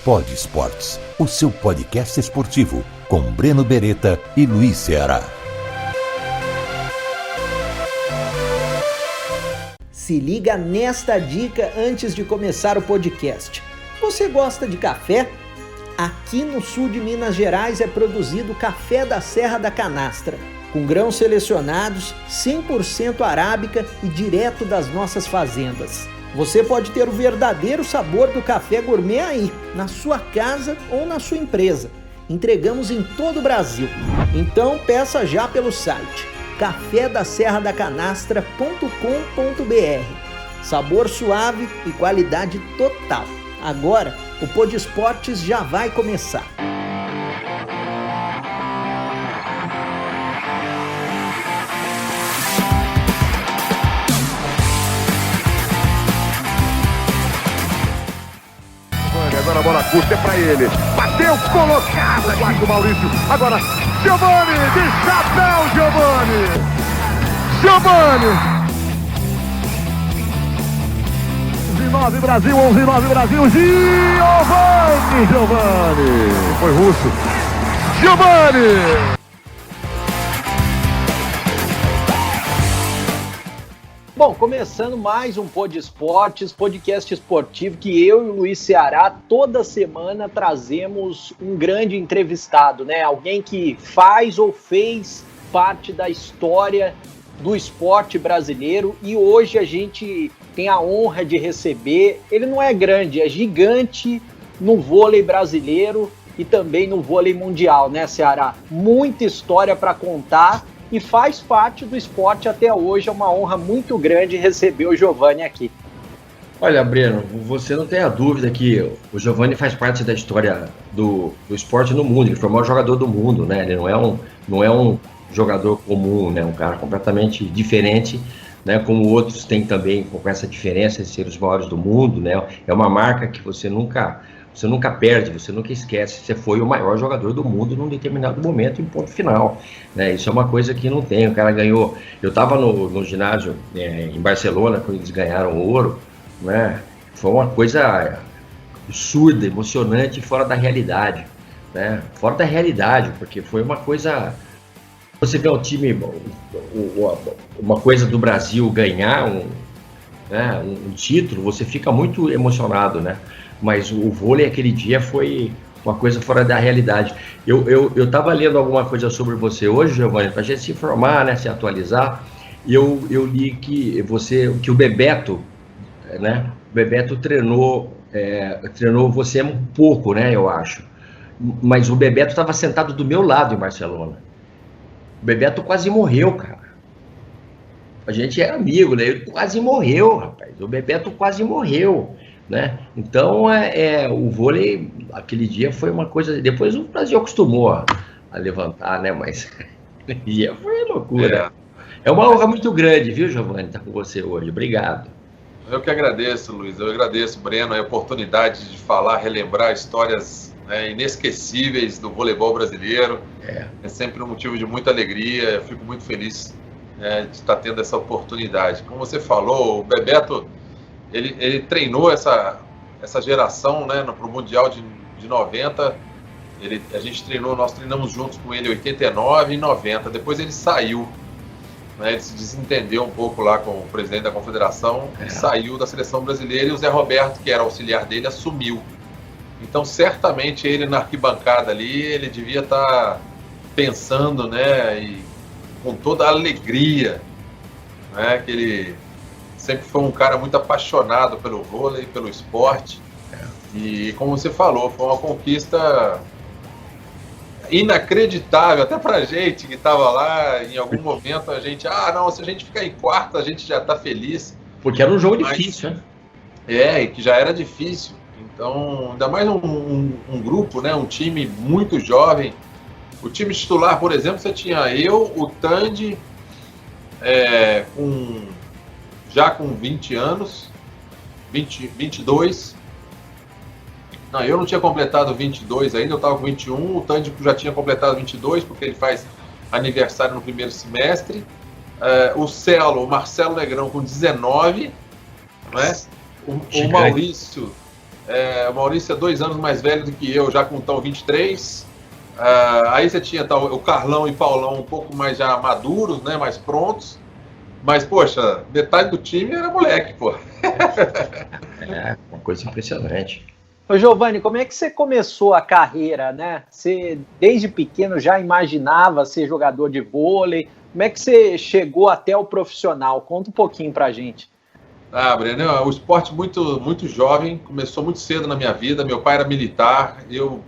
Pod Esportes, o seu podcast esportivo, com Breno Beretta e Luiz Ceará. Se liga nesta dica antes de começar o podcast. Você gosta de café? Aqui no sul de Minas Gerais é produzido café da Serra da Canastra, com grãos selecionados, 100% arábica e direto das nossas fazendas. Você pode ter o verdadeiro sabor do café gourmet aí, na sua casa ou na sua empresa. Entregamos em todo o Brasil. Então peça já pelo site cafedaserradacanastra.com.br. Sabor suave e qualidade total. Agora, o Pod Esportes já vai começar. Agora a bola curta é pra ele. Bateu, colocada, guarda o Maurício. Agora, Giovani, de chapéu, Giovani. 11-9 Brasil, 11-9 Brasil. Giovani. Foi russo. Giovani. Bom, começando mais um Pod Esportes, podcast esportivo que eu e o Luiz Ceará toda semana trazemos um grande entrevistado, né? Alguém que faz ou fez parte da história do esporte brasileiro, e hoje a gente tem a honra de receber, ele não é grande, é gigante no vôlei brasileiro e também no vôlei mundial, né, Ceará? Muita história para contar. E faz parte do esporte até hoje. É uma honra muito grande receber o Giovani aqui. Olha, Breno, você não tem a dúvida que o Giovani faz parte da história do esporte no mundo. Ele foi o maior jogador do mundo, né? Ele não é um jogador comum, né? Um cara completamente diferente, né? Como outros têm também, com essa diferença de ser os maiores do mundo, né? É uma marca que você nunca perde, você nunca esquece. Você foi o maior jogador do mundo num determinado momento, em ponto final, né? Isso é uma coisa que não tem. O cara ganhou. Eu estava no ginásio em Barcelona quando eles ganharam o ouro, né? Foi uma coisa absurda, emocionante, fora da realidade, né? Fora da realidade, porque foi uma coisa. Você vê o time, uma coisa do Brasil ganhar um título, você fica muito emocionado, né? Mas o vôlei aquele dia foi uma coisa fora da realidade. Eu estava lendo alguma coisa sobre você hoje, Giovani, para a gente se informar, né, se atualizar, e eu li que o Bebeto, né, o Bebeto treinou você um pouco, né, eu acho, mas o Bebeto estava sentado do meu lado em Barcelona. O Bebeto quase morreu, cara. A gente é amigo, né? Ele quase morreu, rapaz. O Bebeto quase morreu, né? Então, o vôlei, aquele dia foi uma coisa... Depois o Brasil acostumou a levantar, né? Mas aquele dia foi loucura. É uma honra muito grande, viu, Giovani, estar com você hoje. Obrigado. Eu que agradeço, Luiz. Eu agradeço, Breno, a oportunidade de falar, relembrar histórias, né, inesquecíveis do voleibol brasileiro. É sempre um motivo de muita alegria. Eu fico muito feliz, né, de estar tendo essa oportunidade. Como você falou, o Bebeto... Ele treinou essa geração, né, para o Mundial de 90. Nós treinamos juntos com ele em 89 e 90. Depois ele saiu, né, ele se desentendeu um pouco lá com o presidente da confederação, e saiu da seleção brasileira, e o Zé Roberto, que era auxiliar dele, assumiu. Então, certamente, ele na arquibancada ali, ele devia estar pensando, né, e com toda a alegria, né, que ele... sempre foi um cara muito apaixonado pelo vôlei, pelo esporte. E, como você falou, foi uma conquista inacreditável, até pra gente que estava lá. Em algum momento a gente, se a gente ficar em quarto, a gente já está feliz. Porque era um jogo difícil, né? E que já era difícil. Então, ainda mais um grupo, né, um time muito jovem. O time titular, por exemplo, você tinha eu, o Tandy, já com 20 anos, 22. Não, eu não tinha completado 22 ainda, eu estava com 21. O Tandy já tinha completado 22, porque ele faz aniversário no primeiro semestre. O Marcelo Negrão com 19, né? O Maurício O Maurício é 2 anos mais velho do que eu, já com o 23. Aí você tinha o Carlão e Paulão um pouco mais já maduros, né, mais prontos. Mas, poxa, metade do time era moleque, pô. Uma coisa impressionante. Ô Giovanni, como é que você começou a carreira, né? Você, desde pequeno, já imaginava ser jogador de vôlei? Como é que você chegou até o profissional? Conta um pouquinho pra gente. Breno, o esporte muito, muito jovem, começou muito cedo na minha vida. Meu pai era militar, eu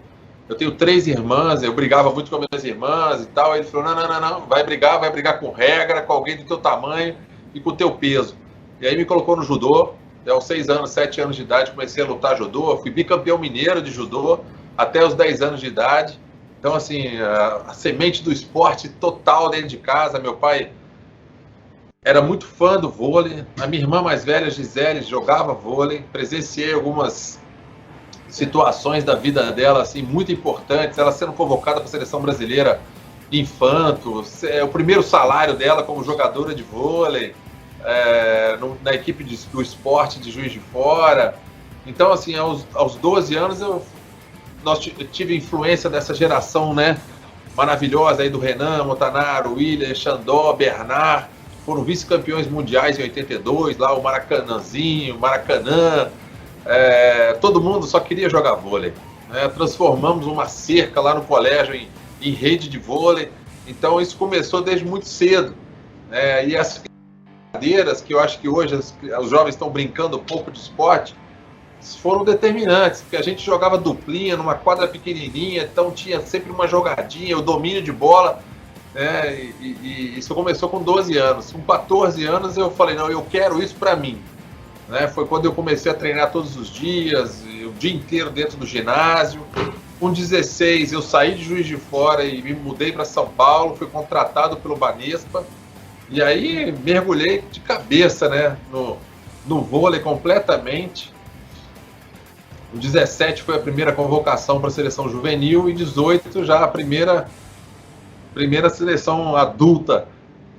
tenho 3 irmãs, eu brigava muito com as minhas irmãs e tal. Aí ele falou, não, vai brigar com regra, com alguém do teu tamanho e com o teu peso. E aí me colocou no judô. Aos 6 anos, 7 anos de idade, comecei a lutar judô. Eu fui bicampeão mineiro de judô até os 10 anos de idade. Então, assim, a semente do esporte total dentro de casa. Meu pai era muito fã do vôlei. A minha irmã mais velha, Gisele, jogava vôlei. Presenciei algumas situações da vida dela, assim, muito importantes. Ela sendo convocada para a seleção brasileira infanto. O primeiro salário dela como jogadora de vôlei. Na equipe do esporte de Juiz de Fora. Então, assim, aos 12 anos eu tive influência dessa geração, né, maravilhosa aí do Renan, Montanaro, William, Xandó, Bernard. Foram vice-campeões mundiais em 82, lá o Maracanãzinho, Maracanã. Todo mundo só queria jogar vôlei, né? Transformamos uma cerca lá no colégio em rede de vôlei. Então isso começou desde muito cedo, e as brincadeiras que eu acho que hoje os jovens estão brincando um pouco de esporte foram determinantes, porque a gente jogava duplinha numa quadra pequenininha, então tinha sempre uma jogadinha, o domínio de bola, né? E isso começou com 12 anos. Com 14 anos eu falei, não, eu quero isso para mim, né? Foi quando eu comecei a treinar todos os dias, o dia inteiro dentro do ginásio. Com 16 eu saí de Juiz de Fora e me mudei para São Paulo, fui contratado pelo Banespa. E aí mergulhei de cabeça, né, no vôlei completamente. O 17 foi a primeira convocação para a seleção juvenil e 18 já a primeira seleção adulta,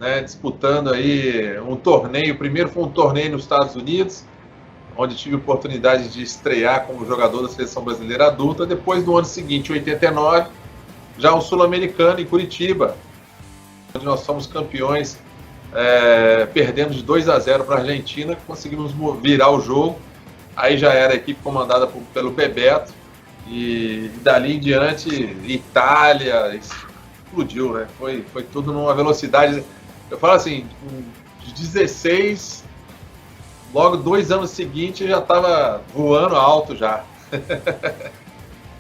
né, disputando aí um torneio. O primeiro foi um torneio nos Estados Unidos, onde tive a oportunidade de estrear como jogador da seleção brasileira adulta. Depois, no ano seguinte, 89, já um sul-americano em Curitiba, onde nós somos campeões. Perdemos de 2-0 para a Argentina, conseguimos virar o jogo. Aí já era a equipe comandada pelo Bebeto, e dali em diante Itália explodiu, né? Foi tudo numa velocidade. Eu falo assim, de 16, logo 2 anos seguintes já estava voando alto já.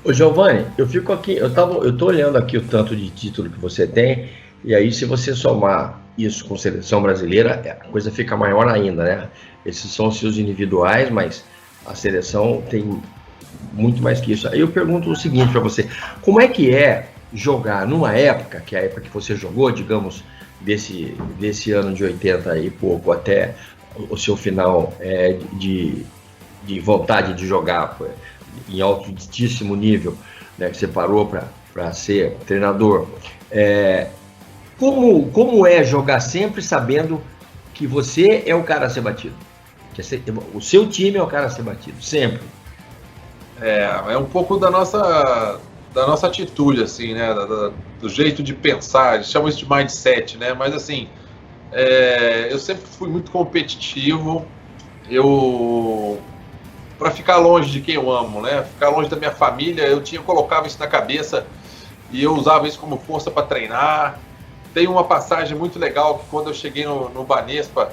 Ô Giovanni, eu fico aqui, eu tô olhando aqui o tanto de título que você tem, e aí se você somar isso com seleção brasileira, a coisa fica maior ainda, né? Esses são os seus individuais, mas a seleção tem muito mais que isso. Aí eu pergunto o seguinte para você, como é que é jogar numa época, que é a época que você jogou, digamos, desse ano de 80 e pouco até o seu final de vontade de jogar em altíssimo nível, né, que você parou para ser treinador, como é jogar sempre sabendo que você é o cara a ser batido? O seu time é o cara a ser batido, sempre. É um pouco da nossa atitude, assim, né? Do jeito de pensar, eles chamam isso de mindset, né? Mas, assim, eu sempre fui muito competitivo, para ficar longe de quem eu amo, né? Ficar longe da minha família, eu colocava isso na cabeça e eu usava isso como força para treinar. Tem uma passagem muito legal que quando eu cheguei no Banespa,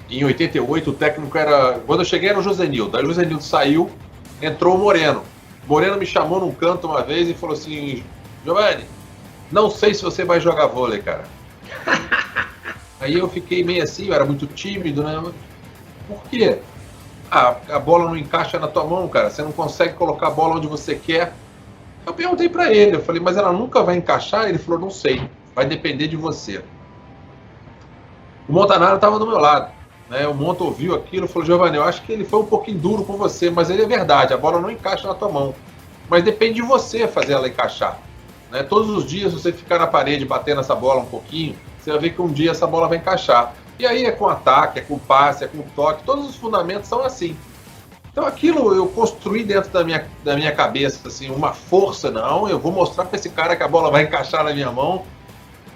em 88, o técnico era... Quando eu cheguei era o Josenildo. Aí o Josenildo saiu, entrou o Moreno. O Moreno me chamou num canto uma vez e falou assim, Giovanni, não sei se você vai jogar vôlei, cara. Aí eu fiquei meio assim, eu era muito tímido, né? Por quê? A bola não encaixa na tua mão, cara. Você não consegue colocar a bola onde você quer. Eu perguntei pra ele, eu falei, mas ela nunca vai encaixar? Ele falou, não sei, vai depender de você. O Montanaro estava do meu lado, né? O Monta ouviu aquilo e falou, Giovanni, eu acho que ele foi um pouquinho duro com você, mas ele é verdade, a bola não encaixa na tua mão. Mas depende de você fazer ela encaixar, né? Todos os dias você ficar na parede batendo essa bola um pouquinho, você vai ver que um dia essa bola vai encaixar. E aí é com ataque, é com passe, é com toque, todos os fundamentos são assim. Então aquilo eu construí dentro da minha cabeça, assim, uma força, não, eu vou mostrar para esse cara que a bola vai encaixar na minha mão.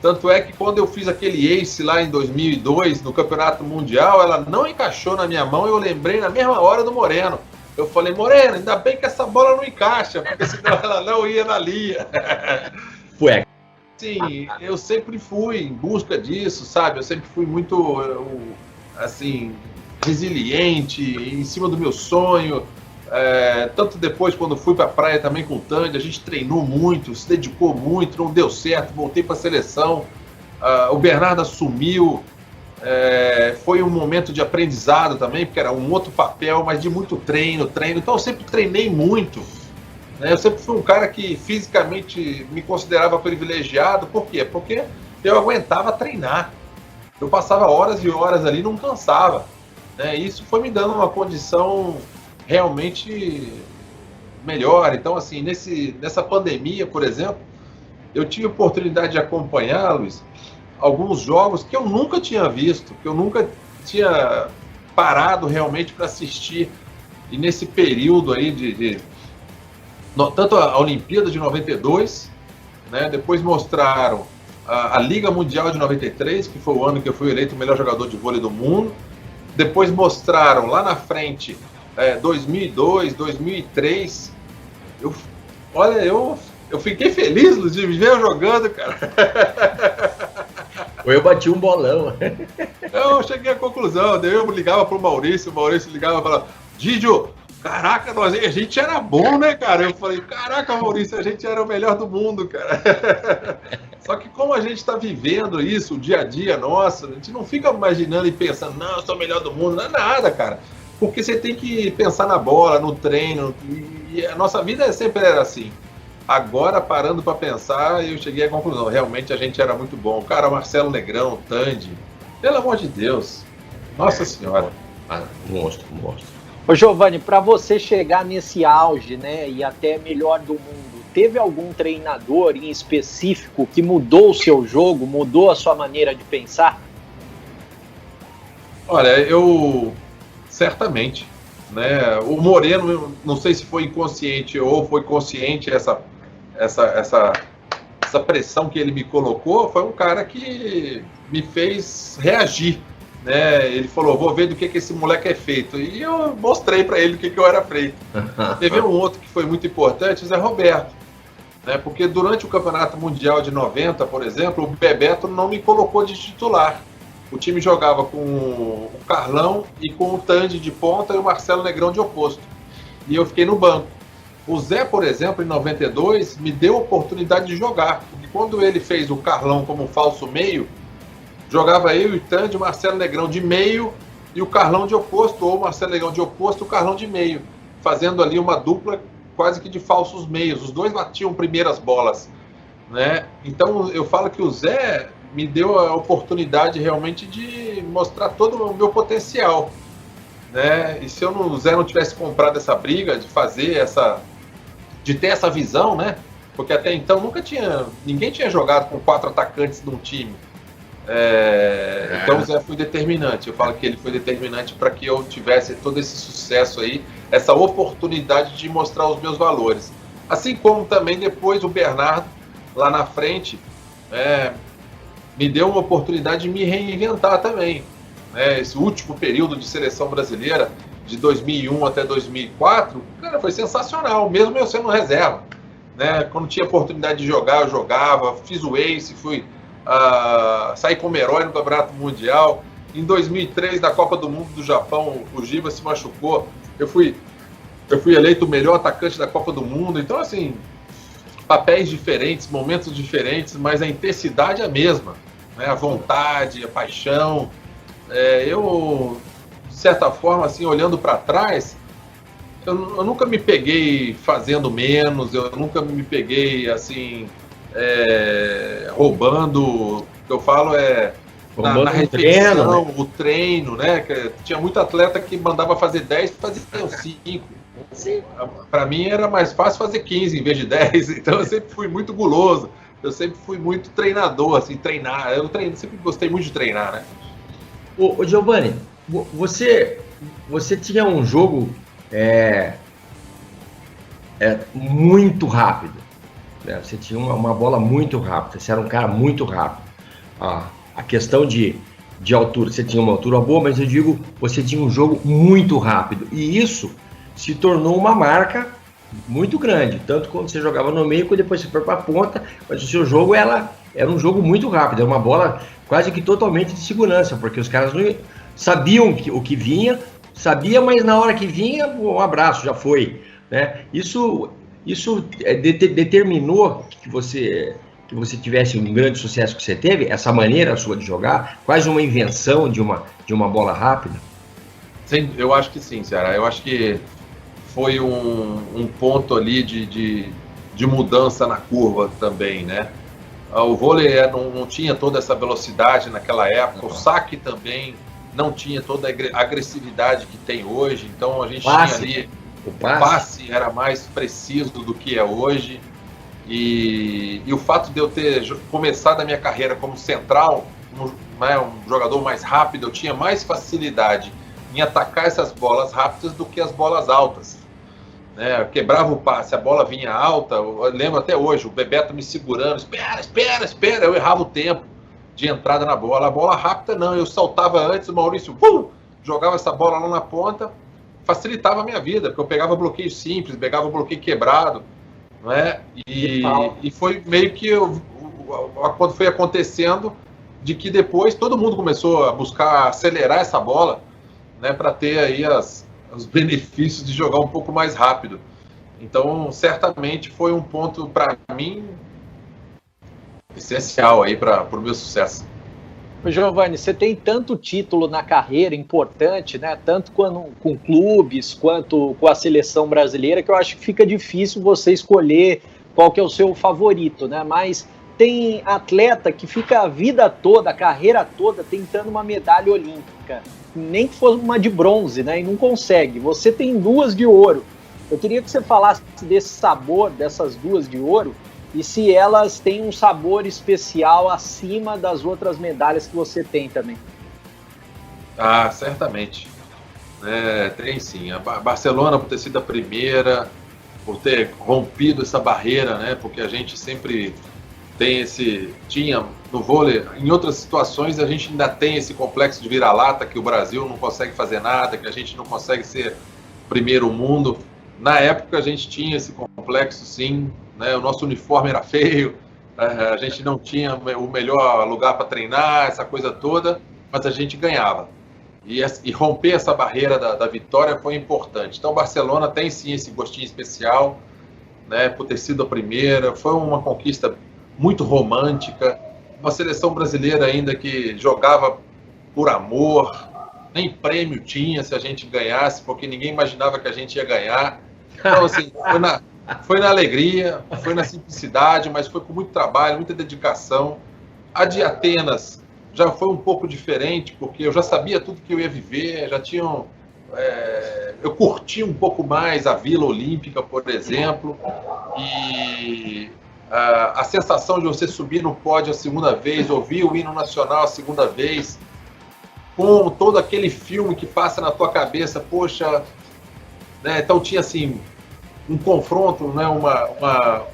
Tanto é que quando eu fiz aquele ace lá em 2002, no Campeonato Mundial, ela não encaixou na minha mão e eu lembrei na mesma hora do Moreno. Eu falei, Moreno, ainda bem que essa bola não encaixa, porque senão ela não ia na linha. Ué. Sim, eu sempre fui em busca disso, sabe? Eu sempre fui muito, assim, resiliente, em cima do meu sonho. Tanto depois, quando fui para a praia também com o Tandy, a gente treinou muito, se dedicou muito, não deu certo, voltei para a seleção. O Bernardo assumiu, foi um momento de aprendizado também, porque era um outro papel, mas de muito treino. Então eu sempre treinei muito. Eu sempre fui um cara que fisicamente me considerava privilegiado. Por quê? Porque eu aguentava treinar. Eu passava horas e horas ali e não cansava. Isso foi me dando uma condição realmente melhor. Então, assim, nessa pandemia, por exemplo, eu tive a oportunidade de acompanhar, Luiz, alguns jogos que eu nunca tinha visto, que eu nunca tinha parado realmente para assistir. E nesse período aí tanto a Olimpíada de 92, depois mostraram a Liga Mundial de 93, que foi o ano que eu fui eleito o melhor jogador de vôlei do mundo. Depois mostraram lá na frente 2002, 2003. Eu fiquei feliz, Luiz, de me ver jogando, cara. Eu bati um bolão. Eu cheguei à conclusão, daí eu ligava pro Maurício, o Maurício ligava e falava, Didio, caraca, a gente era bom, né, cara? Eu falei, caraca, Maurício, a gente era o melhor do mundo, cara. Só que como a gente está vivendo isso, o dia a dia nosso, a gente não fica imaginando e pensando, não, eu sou o melhor do mundo, não é nada, cara. Porque você tem que pensar na bola, no treino, e a nossa vida sempre era assim. Agora, parando para pensar, eu cheguei à conclusão, realmente a gente era muito bom. Cara, Marcelo Negrão, Tandy, pelo amor de Deus, nossa senhora. Monstro. Ô Giovanni, para você chegar nesse auge, e até melhor do mundo, teve algum treinador em específico que mudou o seu jogo, mudou a sua maneira de pensar? Olha, eu certamente, o Moreno, não sei se foi inconsciente ou foi consciente essa pressão que ele me colocou, foi um cara que me fez reagir. Ele falou, vou ver do que esse moleque é feito. E eu mostrei para ele do que eu era feito. Teve um outro que foi muito importante, o Zé Roberto. Porque durante o Campeonato Mundial de 90, por exemplo, o Bebeto não me colocou de titular. O time jogava com o Carlão e com o Tandy de ponta e o Marcelo Negrão de oposto. E eu fiquei no banco. O Zé, por exemplo, em 92, me deu a oportunidade de jogar. Porque quando ele fez o Carlão como falso meio, jogava eu e o Tandy, o Marcelo Negrão de meio e o Carlão de oposto, ou o Marcelo Negrão de oposto e o Carlão de meio, fazendo ali uma dupla quase que de falsos meios. Os dois batiam primeiras bolas. Então eu falo que o Zé me deu a oportunidade realmente de mostrar todo o meu potencial. E se o Zé não tivesse comprado essa briga de fazer de ter essa visão, porque até então ninguém tinha jogado com 4 atacantes num time. Então o Zé foi determinante. Eu falo que ele foi determinante para que eu tivesse todo esse sucesso aí, essa oportunidade de mostrar os meus valores. Assim como também depois o Bernardo, lá na frente, me deu uma oportunidade de me reinventar também. Esse último período de seleção brasileira, de 2001 até 2004, cara, foi sensacional, mesmo eu sendo reserva. Quando tinha oportunidade de jogar, eu jogava, fiz o ace, saí como herói no Campeonato Mundial. Em 2003, na Copa do Mundo do Japão, o Giba se machucou. Eu fui eleito o melhor atacante da Copa do Mundo. Então, assim, papéis diferentes, momentos diferentes, mas a intensidade é a mesma. A vontade, a paixão. Eu, de certa forma, assim, olhando para trás, eu nunca me peguei fazendo menos, eu nunca me peguei, assim, roubando. O que eu falo na repetição, o treino, que tinha muito atleta que mandava fazer 10 para fazer 5. Para mim era mais fácil fazer 15 em vez de 10, então eu sempre fui muito guloso, eu sempre fui muito treinador, assim, treinar. Eu sempre gostei muito de treinar, Ô Giovanni, você tinha um jogo é muito rápido. Né? Você tinha uma bola muito rápida, você era um cara muito rápido. A questão de altura, você tinha uma altura boa, mas eu digo, você tinha um jogo muito rápido. E isso se tornou uma marca muito grande, tanto quando você jogava no meio, quando depois você foi para a ponta, mas o seu jogo era um jogo muito rápido, era uma bola quase que totalmente de segurança, porque os caras não sabiam o que vinha, mas na hora que vinha, um abraço, já foi. Né? Isso determinou que você tivesse um grande sucesso que você teve, essa maneira sua de jogar, quase uma invenção de uma bola rápida? Sim, eu acho que sim, Ceará. Eu acho que foi um ponto ali de mudança na curva também, né? O vôlei não tinha toda essa velocidade naquela época, o saque também não tinha toda a agressividade que tem hoje, então a gente tinha ali... O passe era mais preciso do que é hoje. E o fato de eu ter começado a minha carreira como central, um jogador mais rápido, eu tinha mais facilidade em atacar essas bolas rápidas do que as bolas altas. Né? Eu quebrava o passe, a bola vinha alta, eu lembro até hoje, o Bebeto me segurando, espera, eu errava o tempo de entrada na bola. A bola rápida não, eu saltava antes, o Maurício jogava essa bola lá na ponta, facilitava a minha vida, porque eu pegava bloqueio simples, pegava bloqueio quebrado, não é? E foi meio que quando foi acontecendo, de que depois todo mundo começou a buscar acelerar essa bola, né, para ter aí os benefícios de jogar um pouco mais rápido. Então, certamente foi um ponto para mim essencial aí para o meu sucesso. Giovanni, você tem tanto título na carreira importante, né? Tanto com clubes quanto com a seleção brasileira, que eu acho que fica difícil você escolher qual que é o seu favorito, né? Mas tem atleta que fica a vida toda, a carreira toda, tentando uma medalha olímpica, nem que for uma de bronze, né? E não consegue. Você tem 2 de ouro. Eu queria que você falasse desse sabor dessas 2 de ouro, e se elas têm um sabor especial acima das outras medalhas que você tem também. Ah, certamente. Tem sim. A Barcelona, por ter sido a primeira, por ter rompido essa barreira, né? Porque a gente sempre tinha no vôlei, em outras situações a gente ainda tem esse complexo de vira-lata, que o Brasil não consegue fazer nada, que a gente não consegue ser primeiro mundo. Na época a gente tinha esse complexo, sim, né? O nosso uniforme era feio, a gente não tinha o melhor lugar para treinar, essa coisa toda, mas a gente ganhava. E romper essa barreira da vitória foi importante. Então, Barcelona tem sim esse gostinho especial, né? Por ter sido a primeira, foi uma conquista muito romântica, uma seleção brasileira ainda que jogava por amor, nem prêmio tinha se a gente ganhasse, porque ninguém imaginava que a gente ia ganhar. Então, assim, foi na alegria, foi na simplicidade, mas foi com muito trabalho, muita dedicação. A de Atenas já foi um pouco diferente, porque eu já sabia tudo que eu ia viver, eu curti um pouco mais a Vila Olímpica, por exemplo, e a sensação de você subir no pódio a segunda vez, ouvir o hino nacional a segunda vez, com todo aquele filme que passa na tua cabeça, poxa, né? Então tinha assim um confronto, né? uma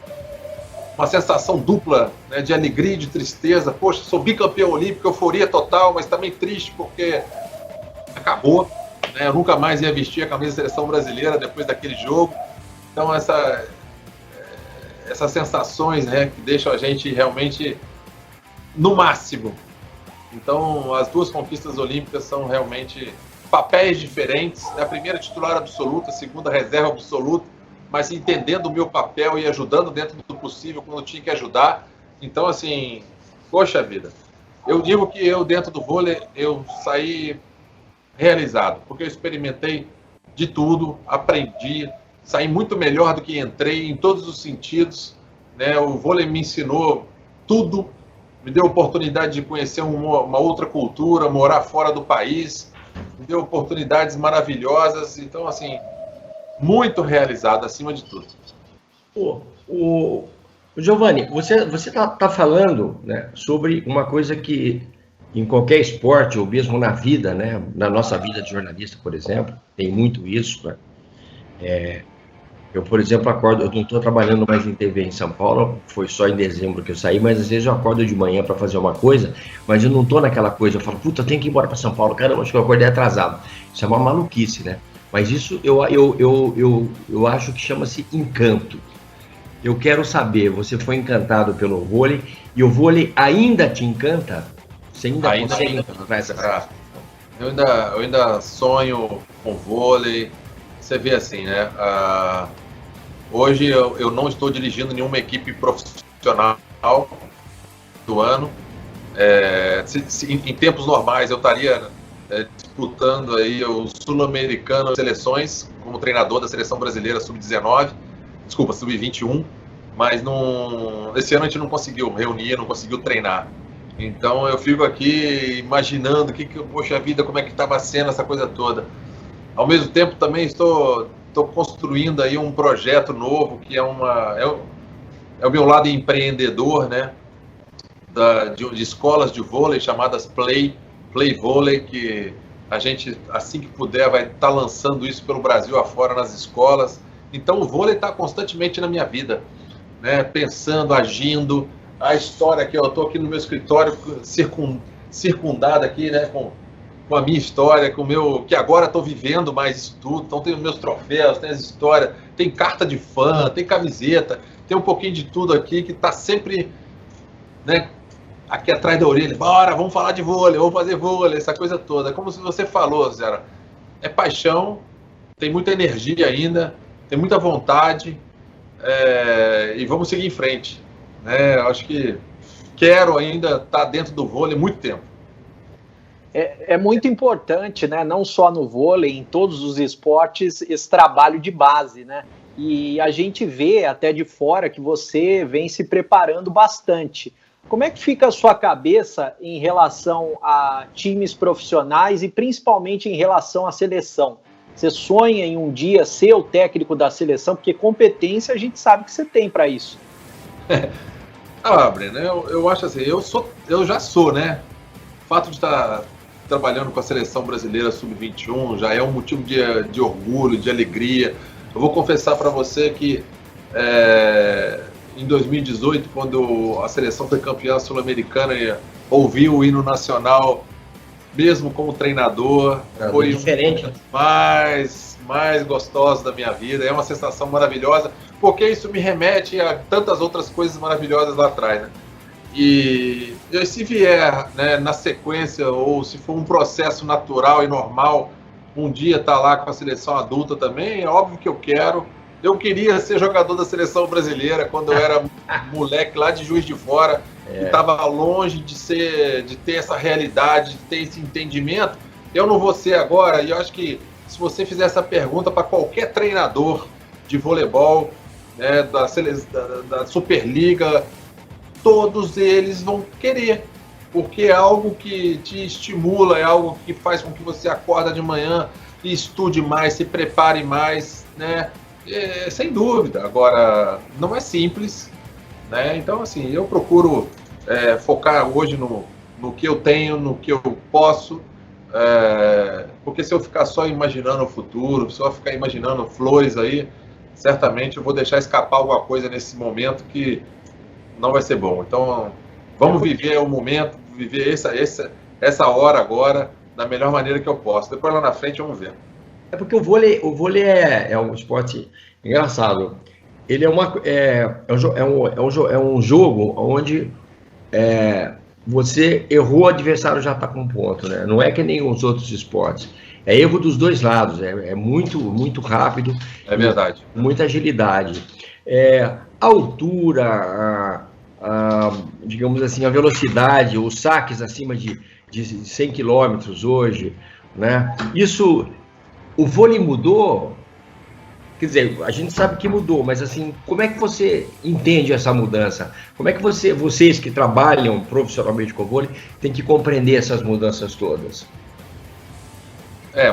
sensação dupla, né? De alegria e de tristeza. Poxa, sou bicampeão olímpico, euforia total, mas também triste porque acabou, né? Eu nunca mais ia vestir a camisa da seleção brasileira depois daquele jogo. Então essas sensações, né, que deixam a gente realmente no máximo. Então, as 2 conquistas olímpicas são realmente papéis diferentes. A primeira titular absoluta, a segunda reserva absoluta, mas entendendo o meu papel e ajudando dentro do possível quando tinha que ajudar. Então, assim, poxa vida. Eu digo que eu, dentro do vôlei, eu saí realizado, porque eu experimentei de tudo, aprendi, saí muito melhor do que entrei em todos os sentidos, né? O vôlei me ensinou tudo, me deu oportunidade de conhecer uma outra cultura, morar fora do país, me deu oportunidades maravilhosas. Então, assim, muito realizado, acima de tudo. O Giovanni, você tá falando, né, sobre uma coisa que em qualquer esporte, ou mesmo na vida, né, na nossa vida de jornalista, por exemplo, tem muito isso, né? Eu, por exemplo, acordo, eu não estou trabalhando mais em TV em São Paulo, foi só em dezembro que eu saí, mas às vezes eu acordo de manhã para fazer uma coisa, mas eu não estou naquela coisa, eu falo, puta, eu tenho que ir embora para São Paulo, caramba, acho que eu acordei atrasado. Isso é uma maluquice, né? Mas isso eu acho que chama-se encanto. Eu quero saber, você foi encantado pelo vôlei, e o vôlei ainda te encanta? Você ainda consegue encontrar essa... Eu ainda sonho com vôlei. Você vê assim, né? Hoje eu não estou dirigindo nenhuma equipe profissional do ano. Em tempos normais eu estaria disputando aí o Sul-Americano Seleções como treinador da Seleção Brasileira Sub-19, desculpa, Sub-21, mas esse ano a gente não conseguiu reunir, não conseguiu treinar. Então eu fico aqui imaginando poxa vida, como é que estava sendo essa coisa toda. Ao mesmo tempo também estou construindo aí um projeto novo que é o meu lado empreendedor, né? De escolas de vôlei chamadas Play Vôlei, que a gente, assim que puder, vai estar lançando isso pelo Brasil afora nas escolas. Então o vôlei está constantemente na minha vida, né? Pensando, agindo. A história que eu estou aqui no meu escritório, circundado aqui, né? Com a minha história, que agora estou vivendo mais isso tudo. Então tem os meus troféus, tem as histórias, tem carta de fã, tem camiseta, tem um pouquinho de tudo aqui que está sempre, né, aqui atrás da orelha. Bora, vamos falar de vôlei, vamos fazer vôlei, essa coisa toda. Como você falou, Zera, é paixão, tem muita energia ainda, tem muita vontade, e vamos seguir em frente. Né? Acho que quero ainda estar dentro do vôlei muito tempo. É muito importante, né? Não só no vôlei, em todos os esportes, esse trabalho de base, né? E a gente vê até de fora que você vem se preparando bastante. Como é que fica a sua cabeça em relação a times profissionais e principalmente em relação à seleção? Você sonha em um dia ser o técnico da seleção? Porque competência a gente sabe que você tem para isso. Breno, eu acho assim, eu já sou, né? O fato de estar trabalhando com a seleção brasileira sub-21 já é um motivo de orgulho, de alegria. Eu vou confessar para você que em 2018, quando a seleção foi campeã sul-americana, e ouvi o hino nacional, mesmo como treinador, foi diferente, mais gostoso da minha vida. É uma sensação maravilhosa, porque isso me remete a tantas outras coisas maravilhosas lá atrás, né? E se vier, né, na sequência, ou se for um processo natural e normal, um dia estar lá com a seleção adulta também, é óbvio que eu quero. Eu queria ser jogador da seleção brasileira quando eu era moleque lá de Juiz de Fora, e estava longe de ter essa realidade, de ter esse entendimento. Eu não vou ser agora, e eu acho que se você fizer essa pergunta para qualquer treinador de voleibol, né, da Superliga, todos eles vão querer, porque é algo que te estimula, é algo que faz com que você acorda de manhã e estude mais, se prepare mais, né? Sem dúvida. Agora, não é simples, né? Então, assim, eu procuro focar hoje no que eu tenho, no que eu posso, porque se eu ficar só imaginando o futuro, só ficar imaginando flores aí, certamente eu vou deixar escapar alguma coisa nesse momento que não vai ser bom. Então, vamos viver o momento, viver essa hora agora da melhor maneira que eu posso. Depois lá na frente vamos ver. É porque o vôlei é um esporte engraçado. Ele é um jogo onde você errou, o adversário já está com ponto, né? Não é que nem os outros esportes. É erro dos dois lados, é muito, muito rápido. É verdade. Muita agilidade. A altura, digamos assim, a velocidade, os saques acima de 100 km hoje, né? Isso, o vôlei mudou? Quer dizer, a gente sabe que mudou, mas assim, como é que você entende essa mudança? Como é que vocês que trabalham profissionalmente com o vôlei têm que compreender essas mudanças todas?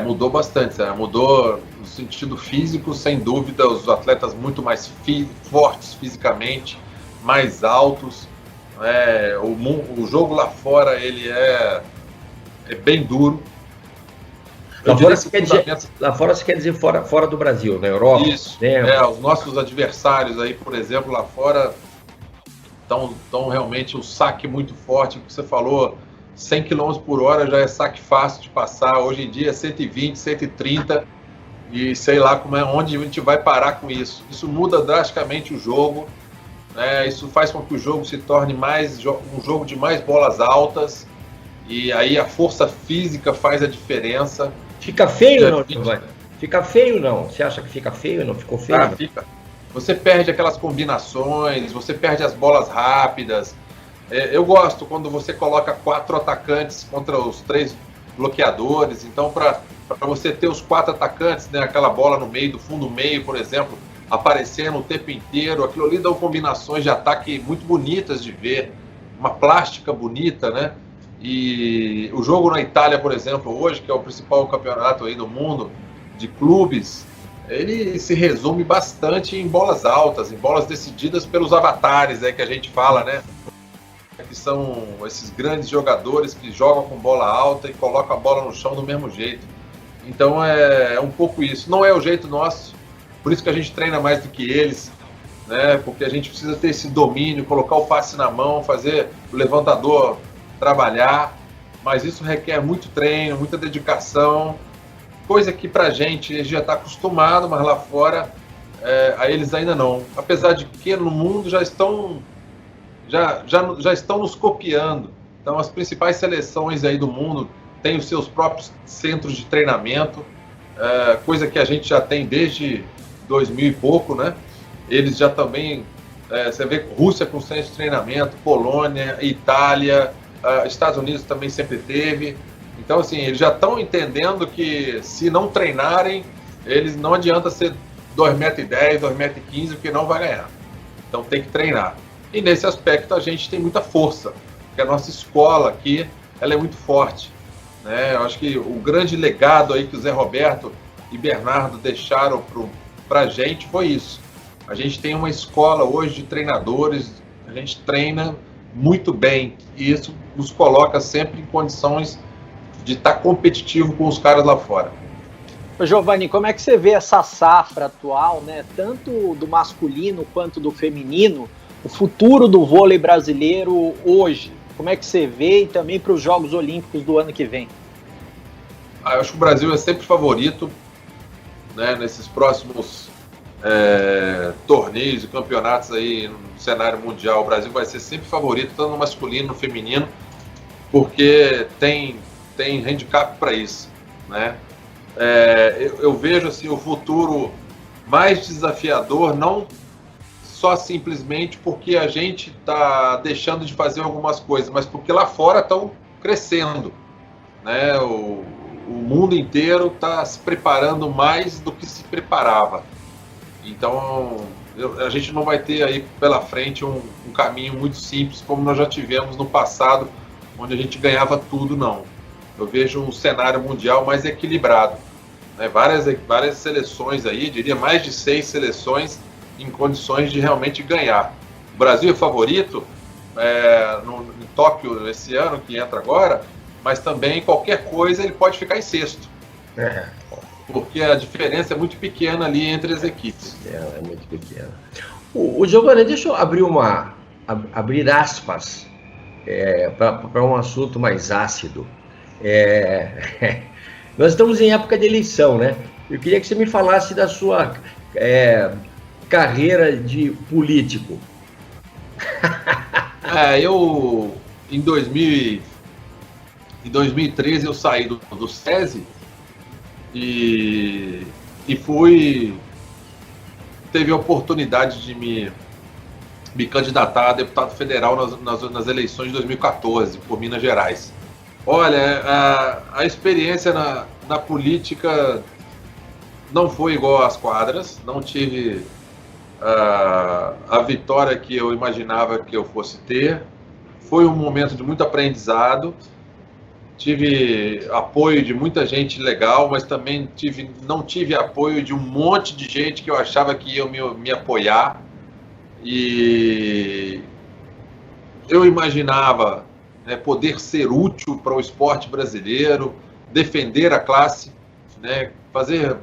Mudou bastante, mudou no sentido físico, sem dúvida, os atletas muito mais fortes fisicamente, mais altos, o jogo lá fora ele é bem duro, Lá fora você quer dizer fora do Brasil, na Europa? Isso. Os nossos adversários aí, por exemplo, lá fora estão realmente um saque muito forte. O que você falou, 100 km por hora já é saque fácil de passar. Hoje em dia é 120, 130 e sei lá onde a gente vai parar com isso. Isso muda drasticamente o jogo, né? Isso faz com que o jogo se torne um jogo de mais bolas altas e aí a força física faz a diferença. Fica feio ou não, Giovanni? Fica feio não? Você acha que fica feio ou não? Ficou feio? Fica. Você perde aquelas combinações, você perde as bolas rápidas. Eu gosto quando você coloca 4 atacantes contra os 3 bloqueadores. Então, para você ter os 4 atacantes, né, aquela bola no meio, do fundo meio, por exemplo, aparecendo o tempo inteiro, aquilo ali dá combinações de ataque muito bonitas de ver, uma plástica bonita, né? E o jogo na Itália, por exemplo, hoje, que é o principal campeonato aí do mundo de clubes, ele se resume bastante em bolas altas, em bolas decididas pelos avatares, que a gente fala, né? Que são esses grandes jogadores que jogam com bola alta e colocam a bola no chão do mesmo jeito. Então é um pouco isso. Não é o jeito nosso, por isso que a gente treina mais do que eles, né? Porque a gente precisa ter esse domínio, colocar o passe na mão, fazer o levantador trabalhar, mas isso requer muito treino, muita dedicação, coisa que pra gente já está acostumado, mas lá fora a eles ainda não. Apesar de que no mundo já estão nos copiando. Então as principais seleções aí do mundo têm os seus próprios centros de treinamento, coisa que a gente já tem desde 2000 e pouco, né? Eles já também, você vê Rússia com centro de treinamento, Polônia, Itália, Estados Unidos também sempre teve. Então, assim, eles já estão entendendo que se não treinarem, eles não adianta ser 2,10 m, 2,15 m, porque não vai ganhar. Então tem que treinar. E nesse aspecto a gente tem muita força, porque a nossa escola aqui, ela é muito forte, né? Eu acho que o grande legado aí que o Zé Roberto e Bernardo deixaram pra gente foi isso. A gente tem uma escola hoje de treinadores, a gente treina muito bem, e isso nos coloca sempre em condições de estar competitivo com os caras lá fora. Giovanni, como é que você vê essa safra atual, né? Tanto do masculino quanto do feminino, o futuro do vôlei brasileiro hoje? Como é que você vê, e também para os Jogos Olímpicos do ano que vem? Eu acho que o Brasil é sempre favorito, né, nesses próximos torneios e campeonatos aí no cenário mundial. O Brasil vai ser sempre favorito, tanto no masculino, no feminino, porque tem handicap para isso, né? Eu vejo assim, o futuro mais desafiador, não só simplesmente porque a gente está deixando de fazer algumas coisas, mas porque lá fora estão crescendo, né? O mundo inteiro está se preparando mais do que se preparava. Então a gente não vai ter aí pela frente um caminho muito simples como nós já tivemos no passado, onde a gente ganhava tudo, não. Eu vejo um cenário mundial mais equilibrado, né? Várias seleções aí, diria mais de 6 seleções em condições de realmente ganhar. O Brasil é favorito em Tóquio esse ano, que entra agora, mas também qualquer coisa ele pode ficar em sexto. Porque a diferença é muito pequena ali entre as equipes. É muito pequena. O Giovanni, deixa eu abrir aspas para um assunto mais ácido. Nós estamos em época de eleição, né? Eu queria que você me falasse da sua carreira de político. Eu, em 2013, eu saí do SESI e teve a oportunidade de me candidatar a deputado federal nas eleições de 2014, por Minas Gerais. Olha, a experiência na política não foi igual às quadras, não tive a vitória que eu imaginava que eu fosse ter. Foi um momento de muito aprendizado, tive apoio de muita gente legal, mas também não tive apoio de um monte de gente que eu achava que ia me apoiar. E eu imaginava poder ser útil para o esporte brasileiro, defender a classe né, fazer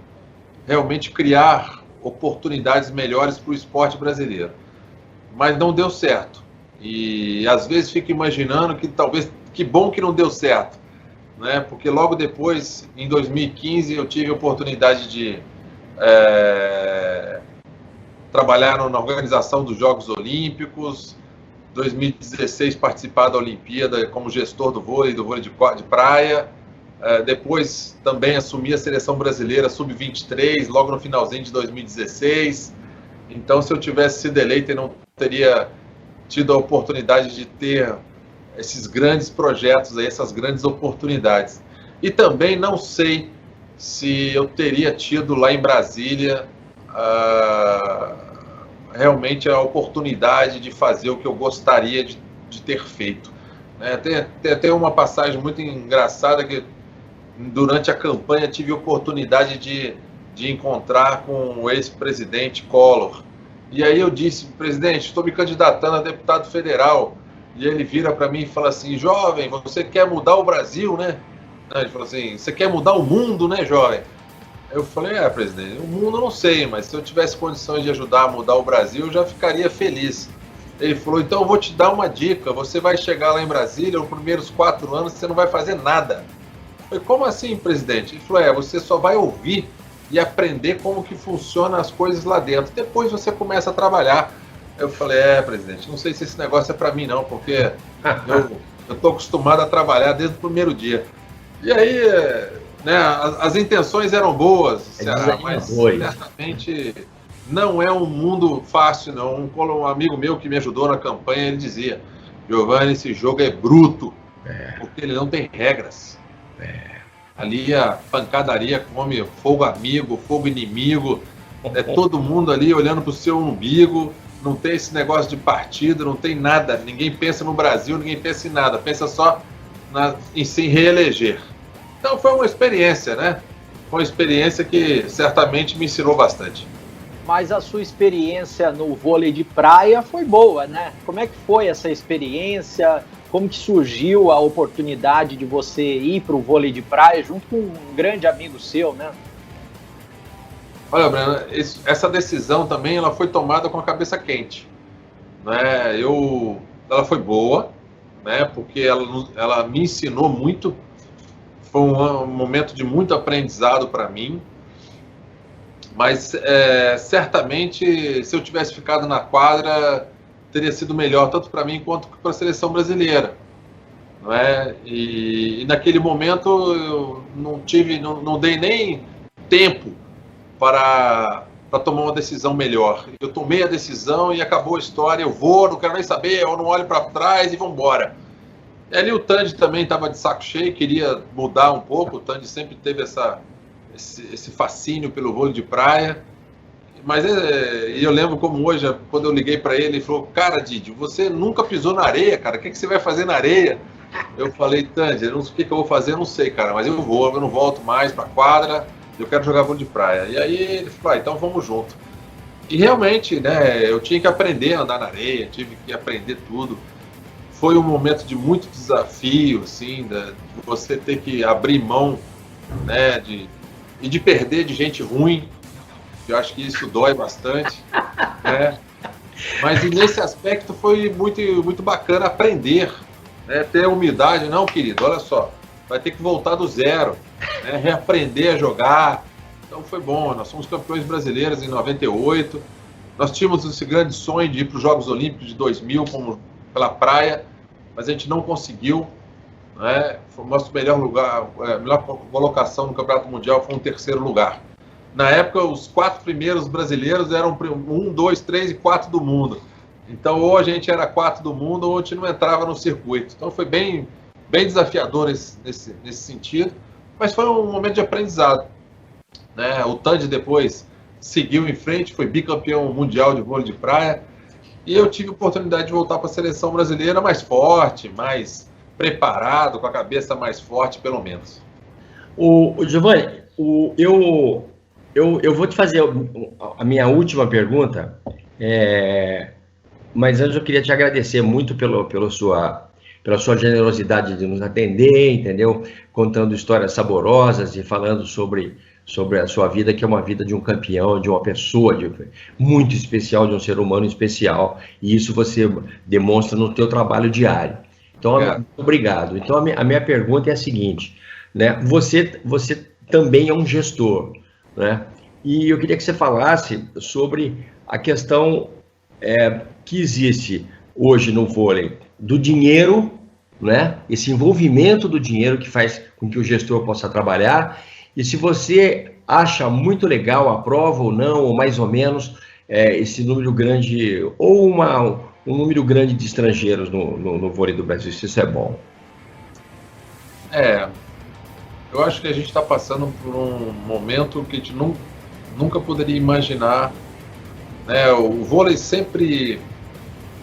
realmente criar oportunidades melhores para o esporte brasileiro. Mas não deu certo. E às vezes fico imaginando que talvez, que bom que não deu certo, né? Porque logo depois, em 2015, eu tive a oportunidade de trabalhar na organização dos Jogos Olímpicos, 2016 participar da Olimpíada como gestor do vôlei de praia, depois também assumi a seleção brasileira sub-23, logo no finalzinho de 2016. Então, se eu tivesse sido eleito, eu não teria tido a oportunidade de ter esses grandes projetos, aí, essas grandes oportunidades. E também não sei se eu teria tido lá em Brasília realmente a oportunidade de fazer o que eu gostaria de ter feito. Tem até uma passagem muito engraçada que durante a campanha tive a oportunidade de encontrar com o ex-presidente Collor. E aí eu disse: presidente, estou me candidatando a deputado federal. E ele vira para mim e fala assim: jovem, você quer mudar o Brasil, né? Ele falou assim: você quer mudar o mundo, né, jovem? Eu falei: presidente, o mundo eu não sei, mas se eu tivesse condições de ajudar a mudar o Brasil, eu já ficaria feliz. Ele falou: então eu vou te dar uma dica, você vai chegar lá em Brasília, nos primeiros 4 anos você não vai fazer nada. Eu falei: como assim, presidente? Ele falou: você só vai ouvir e aprender como que funcionam as coisas lá dentro. Depois você começa a trabalhar. Eu falei: presidente, não sei se esse negócio é para mim não, porque eu estou acostumado a trabalhar desde o primeiro dia. E aí, né, as intenções eram boas, Ceará, mas certamente não é um mundo fácil, não. Um amigo meu que me ajudou na campanha, ele dizia: Giovanni, esse jogo é bruto, porque ele não tem regras. Ali a pancadaria come fogo amigo, fogo inimigo, todo mundo ali olhando para o seu umbigo, não tem esse negócio de partido, não tem nada, ninguém pensa no Brasil, ninguém pensa em nada, pensa só em se reeleger. Então foi uma experiência, né? Foi uma experiência que certamente me ensinou bastante. Mas a sua experiência no vôlei de praia foi boa, né? Como é que foi essa experiência? Como que surgiu a oportunidade de você ir para o vôlei de praia junto com um grande amigo seu, né? Olha, Breno, essa decisão também ela foi tomada com a cabeça quente, né? Ela foi boa, né? Porque ela me ensinou muito. Foi um momento de muito aprendizado para mim. Mas certamente, se eu tivesse ficado na quadra, teria sido melhor tanto para mim quanto para a seleção brasileira, não é? E naquele momento eu não dei nem tempo para tomar uma decisão melhor. Eu tomei a decisão e acabou a história. Eu vou, não quero nem saber, eu não olho para trás e vamos embora. E ali o Tandy também estava de saco cheio, queria mudar um pouco. O Tandy sempre teve esse fascínio pelo vôlei de praia. Mas eu lembro como hoje, quando eu liguei para ele, ele falou: cara, Didi, você nunca pisou na areia, cara, o que você vai fazer na areia? Eu falei: Tandy, o que eu vou fazer, eu não sei, cara, mas eu não volto mais para a quadra, eu quero jogar vôlei de praia. E aí ele falou: então vamos junto. E realmente, né, eu tinha que aprender a andar na areia, tive que aprender tudo. Foi um momento de muito desafio, assim, de você ter que abrir mão, né, de perder de gente ruim. Eu acho que isso dói bastante, né? Mas nesse aspecto foi muito, muito bacana aprender, né? Ter humildade. Não, querido, olha só, vai ter que voltar do zero, né? Reaprender a jogar. Então foi bom, nós somos campeões brasileiros em 98, nós tínhamos esse grande sonho de ir para os Jogos Olímpicos de 2000 pela praia, mas a gente não conseguiu, né? Foi o nosso melhor colocação no Campeonato Mundial foi um 3º lugar. Na época, os 4 primeiros brasileiros eram 1, 2, 3 e 4 do mundo. Então, ou a gente era 4 do mundo, ou a gente não entrava no circuito. Então, foi bem desafiador nesse sentido, mas foi um momento de aprendizado, né? O Tandy depois seguiu em frente, foi bicampeão mundial de vôlei de praia, e eu tive a oportunidade de voltar para a seleção brasileira mais forte, mais preparado, com a cabeça mais forte, pelo menos. O Giovanni, eu vou te fazer a minha última pergunta, mas antes eu queria te agradecer muito pela sua generosidade de nos atender, entendeu? Contando histórias saborosas e falando sobre sobre a sua vida, que é uma vida de um campeão, de uma pessoa muito especial, de um ser humano especial, e isso você demonstra no teu trabalho diário. Então, obrigado. Então, a minha pergunta é a seguinte, né? Você também é um gestor, né? E eu queria que você falasse sobre a questão que existe hoje no vôlei do dinheiro, né? Esse envolvimento do dinheiro que faz com que o gestor possa trabalhar. E se você acha muito legal, aprova ou não, ou mais ou menos, esse número grande, ou um número grande de estrangeiros no vôlei do Brasil, se isso é bom. Eu acho que a gente está passando por um momento que a gente nunca poderia imaginar, né? O vôlei sempre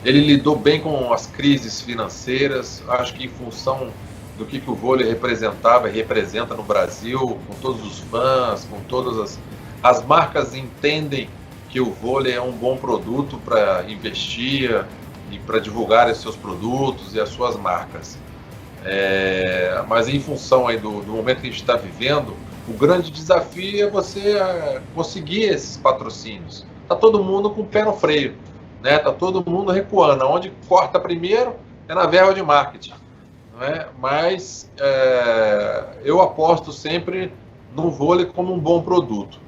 ele lidou bem com as crises financeiras, acho que em função do que o vôlei representava e representa no Brasil, com todos os fãs, com todas as marcas entendem que o vôlei é um bom produto para investir e para divulgar os seus produtos e as suas marcas. Mas em função aí do momento que a gente está vivendo, o grande desafio é você conseguir esses patrocínios. Está todo mundo com o pé no freio, né? Está todo mundo recuando. Onde corta primeiro é na verba de marketing. Mas eu aposto sempre no vôlei como um bom produto.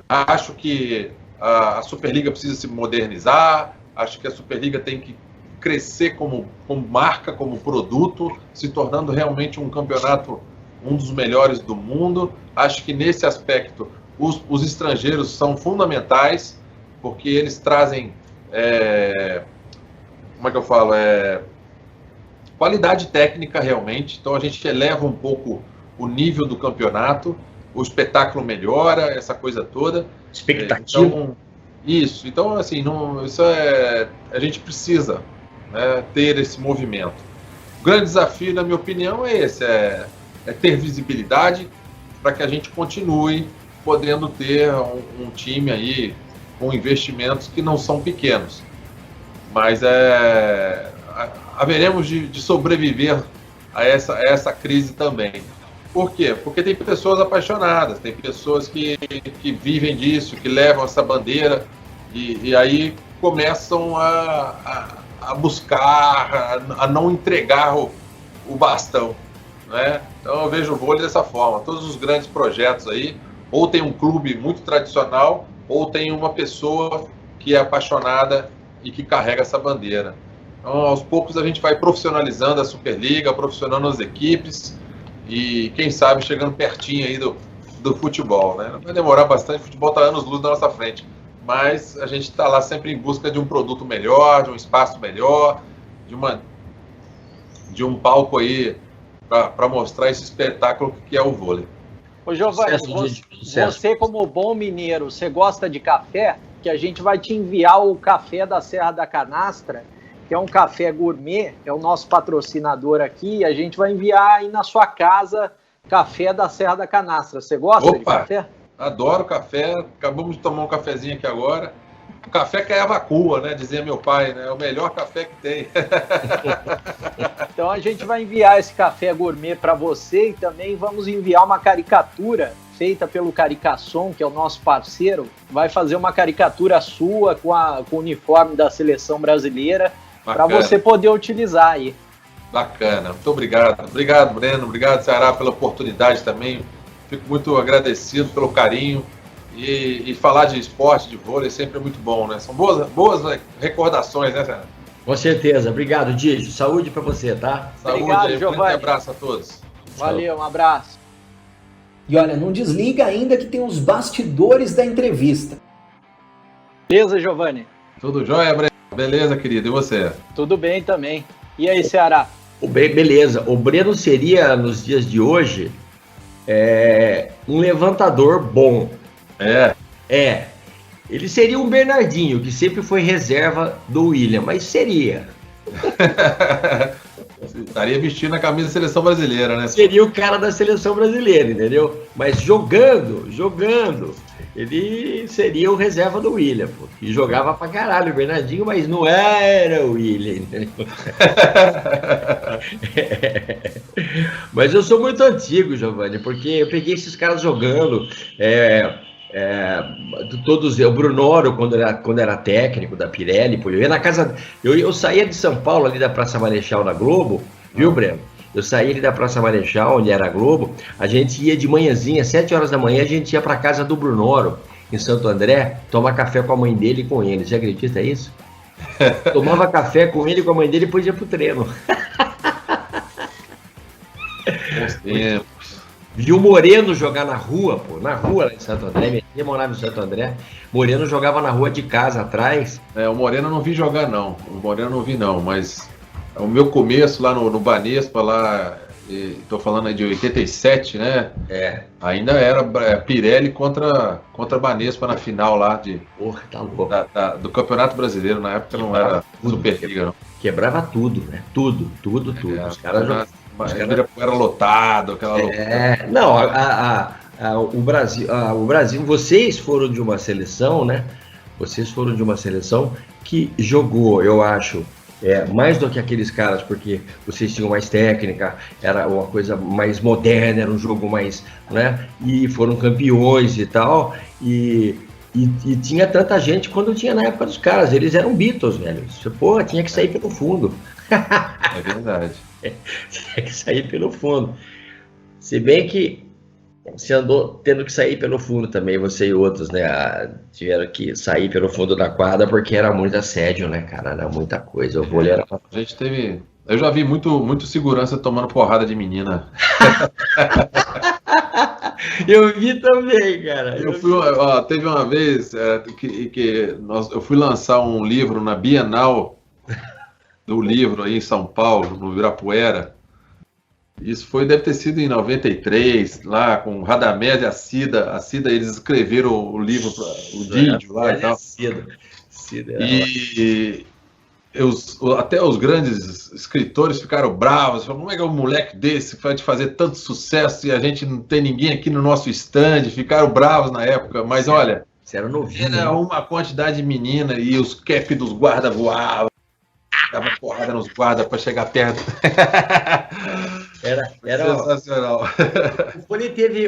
Acho que a Superliga precisa se modernizar, acho que a Superliga tem que crescer como marca, como produto, se tornando realmente um campeonato, um dos melhores do mundo. Acho que nesse aspecto os estrangeiros são fundamentais, porque eles trazem, como é que eu falo, qualidade técnica realmente, então a gente eleva um pouco o nível do campeonato, o espetáculo melhora, essa coisa toda. Expectativa. Então assim, a gente precisa, né, ter esse movimento. O grande desafio, na minha opinião, é esse, é ter visibilidade para que a gente continue podendo ter um time aí com investimentos que não são pequenos, mas haveremos de sobreviver a essa crise também. Por quê? Porque tem pessoas apaixonadas, tem pessoas que vivem disso, que levam essa bandeira e aí começam a buscar, a não entregar o bastão, né? Então eu vejo o vôlei dessa forma. Todos os grandes projetos aí, ou tem um clube muito tradicional, ou tem uma pessoa que é apaixonada e que carrega essa bandeira. Então, aos poucos a gente vai profissionalizando a Superliga, profissionalizando as equipes e, quem sabe, chegando pertinho aí do futebol, né? Vai demorar bastante, o futebol está anos-luz na nossa frente, mas a gente está lá sempre em busca de um produto melhor, de um espaço melhor, de um palco aí para mostrar esse espetáculo que é o vôlei. Ô Giovanni, você como bom mineiro, você gosta de café? Que a gente vai te enviar o café da Serra da Canastra, que é um café gourmet, é o nosso patrocinador aqui, e a gente vai enviar aí na sua casa café da Serra da Canastra. Você gosta de café? Adoro café, acabamos de tomar um cafezinho aqui agora. O café que é a vacua, né? Dizia meu pai, né? É o melhor café que tem. Então a gente vai enviar esse café gourmet para você e também vamos enviar uma caricatura feita pelo Caricação, que é o nosso parceiro. Vai fazer uma caricatura sua com o uniforme da seleção brasileira para você poder utilizar aí. Bacana, muito obrigado. Obrigado, Breno. Obrigado, Ceará, pela oportunidade também. Fico muito agradecido pelo carinho. E falar de esporte, de vôlei, sempre é muito bom, né? São boas recordações, né, Ceará? Com certeza. Obrigado, Dígio. Saúde para você, tá? Saúde. Obrigado, Giovanni. Um grande abraço a todos. Valeu, um abraço. E olha, não desliga ainda que tem os bastidores da entrevista. Beleza, Giovanni? Tudo jóia, Breno? Beleza, querido. E você? Tudo bem também. E aí, Ceará? Beleza. O Breno seria, nos dias de hoje, um levantador bom. Ele seria um Bernardinho, que sempre foi reserva do William, mas seria. Estaria vestindo a camisa da seleção brasileira, né? Seria o cara da seleção brasileira, entendeu? Mas jogando, ele seria o reserva do William, pô. E jogava pra caralho o Bernardinho, mas não era o William, entendeu? Mas eu sou muito antigo, Giovanni, porque eu peguei esses caras jogando, todos, o Brunoro, quando era técnico da Pirelli, pô, eu ia na casa, eu saía de São Paulo, ali da Praça Marechal, na Globo, viu, Breno? Eu saía ali da Praça Marechal, onde era a Globo, a gente ia de manhãzinha, 7 horas da manhã, a gente ia pra casa do Brunoro, em Santo André, tomar café com a mãe dele e com ele. Você acredita isso? Tomava café com ele e com a mãe dele e depois ia pro treino. Bons tempos. Vi o Moreno jogar na rua, pô, na rua lá em Santo André, minha tia morava em Santo André, Moreno jogava na rua de casa atrás. O Moreno eu não vi jogar, não. Mas o meu começo lá no Banespa, lá, tô falando aí de 87, né? Ainda era Pirelli contra Banespa na final lá Porra, tá louco. do Campeonato Brasileiro, na época não era Superliga, não. Quebrava tudo, né? Tudo. Os caras jogavam. Era lotado, aquela loucura. Não, o Brasil, vocês foram de uma seleção, né? Vocês foram de uma seleção que jogou, eu acho, mais do que aqueles caras, porque vocês tinham mais técnica, era uma coisa mais moderna, era um jogo mais, né? E foram campeões e tal, e tinha tanta gente quando tinha na época dos caras, eles eram Beatles, velho. Porra, tinha que sair pelo fundo. É verdade. Tinha que sair pelo fundo. Se bem que você andou tendo que sair pelo fundo também, você e outros, né? Tiveram que sair pelo fundo da quadra porque era muito assédio, né, cara? Era muita coisa. O vôlei era... A gente teve... Eu já vi muito segurança tomando porrada de menina. Eu vi também, cara. Teve uma vez eu fui lançar um livro na Bienal do Livro aí em São Paulo, no Ibirapuera. Isso deve ter sido em 93, lá com o Radamés e a Cida. Eles escreveram o livro, o Dídio lá e tal. Até os grandes escritores ficaram bravos. Falaram, como é que é um moleque desse que vai te fazer tanto sucesso e a gente não tem ninguém aqui no nosso stand? Ficaram bravos na época, mas olha, era novinho, era uma quantidade de menina e os cap dos guardas voavam. Dava porrada nos guardas para chegar perto. Era sensacional.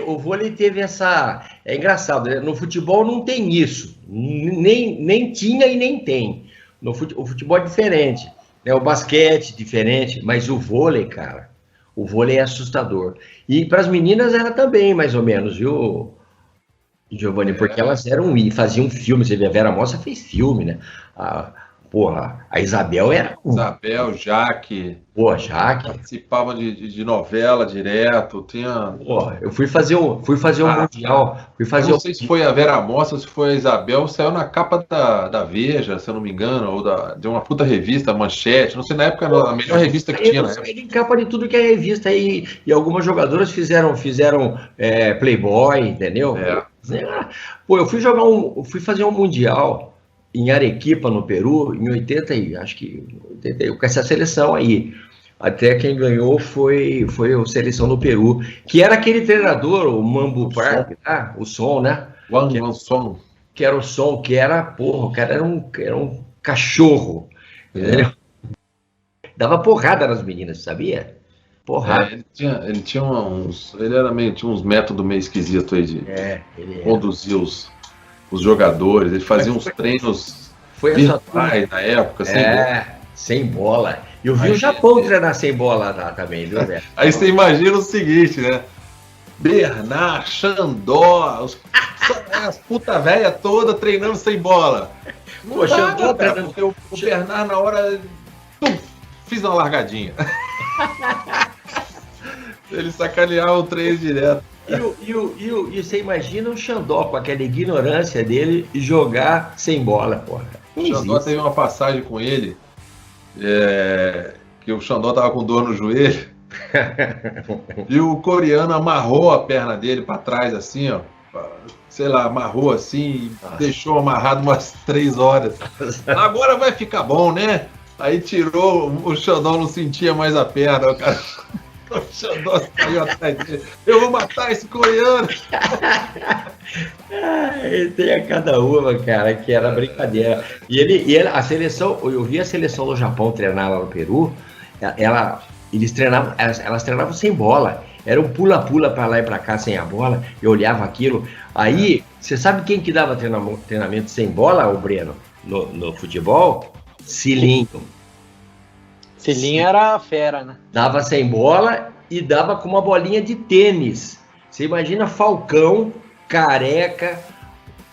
O vôlei teve essa... É engraçado, né? No futebol não tem isso. Nem tinha e nem tem. O futebol é diferente. Né? O basquete diferente, mas o vôlei, cara, o vôlei é assustador. E para as meninas era também, mais ou menos, viu, Giovanni? Porque elas faziam filme. Você vê, a Vera Mossa fez filme, né? A Isabel era... Isabel, Jaque. Jaque. Participavam de novela direto. Eu fui fazer um mundial. Eu não sei se foi a Vera Mossa ou se foi a Isabel. Saiu na capa da Veja, se eu não me engano, ou de uma puta revista, Manchete. Não sei, na época, a melhor revista que tinha. Em capa de tudo que é revista. E algumas jogadoras fizeram Playboy, entendeu? Eu fui fazer um mundial em Arequipa, no Peru, em 80, com essa seleção aí. Até quem ganhou foi a seleção do Peru, que era aquele treinador, o Mambo Park, o Som, né? O Som. Que era o Som, que era, o cara era um cachorro, entendeu? Dava porrada nas meninas, sabia? Porrada. Ele tinha uns métodos meio esquisitos aí de conduzir os jogadores, ele fazia uns treinos virtuais na época. Sem bola. Eu vi o Japão treinar sem bola lá também, viu, velho? Aí você imagina o seguinte, né? Bernard, Xandó, as puta velha toda treinando sem bola. Xandó treinando. Porque o Bernard, na hora, fiz uma largadinha. Ele sacaneava o treino direto. E você imagina o Xandó com aquela ignorância dele jogar sem bola, porra. O Xandó teve uma passagem com ele, que o Xandó tava com dor no joelho, e o coreano amarrou a perna dele para trás, assim, ó. Sei lá, amarrou assim e deixou amarrado umas 3 horas. Agora vai ficar bom, né? Aí tirou, o Xandão não sentia mais a perna, o cara. O Xandão saiu atrás dele. Eu vou matar esse coreano. Ele tem a cada uma, cara, que era brincadeira. A seleção, eu vi a seleção do Japão treinar lá no Peru, elas treinavam sem bola. Era um pula-pula para lá e para cá sem a bola. Eu olhava aquilo. Aí, você sabe quem que dava treinamento sem bola, o Breno, no futebol? Cilinho. Cilinho era fera, né? Dava sem bola e dava com uma bolinha de tênis. Você imagina Falcão, Careca,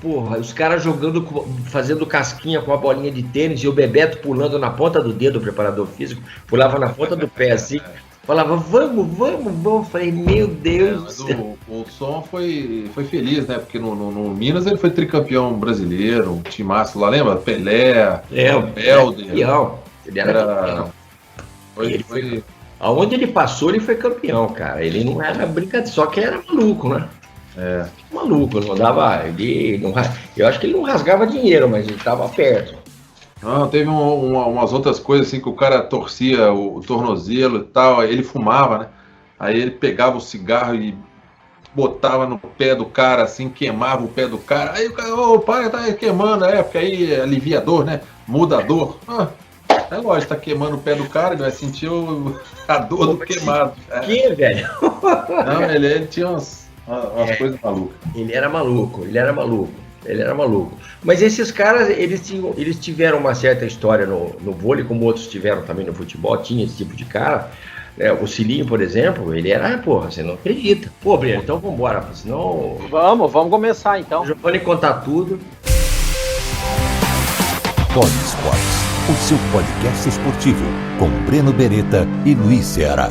porra, os caras jogando, fazendo casquinha com a bolinha de tênis e o Bebeto pulando na ponta do dedo, o preparador físico, pulava na ponta do pé assim, falava, vamos. Falei, meu Deus. Mas o Som foi feliz, né? Porque no Minas ele foi tricampeão brasileiro, um timaço lá, lembra? Pelé, Belder. Ele era campeão. Aonde ele passou, ele foi campeão, cara. Ele não era brincadeira, só que era maluco, né? Maluco, não dava. Eu acho que ele não rasgava dinheiro, mas ele estava perto. Não, teve umas outras coisas assim que o cara torcia o tornozelo e tal, aí ele fumava, né? Aí ele pegava o cigarro e botava no pé do cara, assim, queimava o pé do cara. Aí o cara, o pai tá queimando, porque aí alivia a dor, né? Muda a dor. É lógico, tá queimando o pé do cara, ele vai sentir a dor do queimado. Que, velho? Não, ele tinha umas coisas malucas. Ele era maluco. Mas esses caras, eles tiveram uma certa história no vôlei, como outros tiveram também no futebol, tinha esse tipo de cara. O Cilinho, por exemplo, ele era, porra, você não acredita. Pô, Breno, então vambora, senão... Vamos começar então. O Giovanni contar tudo. Pod Esportes, o seu podcast esportivo, com Breno Beretta e Luiz Ceará.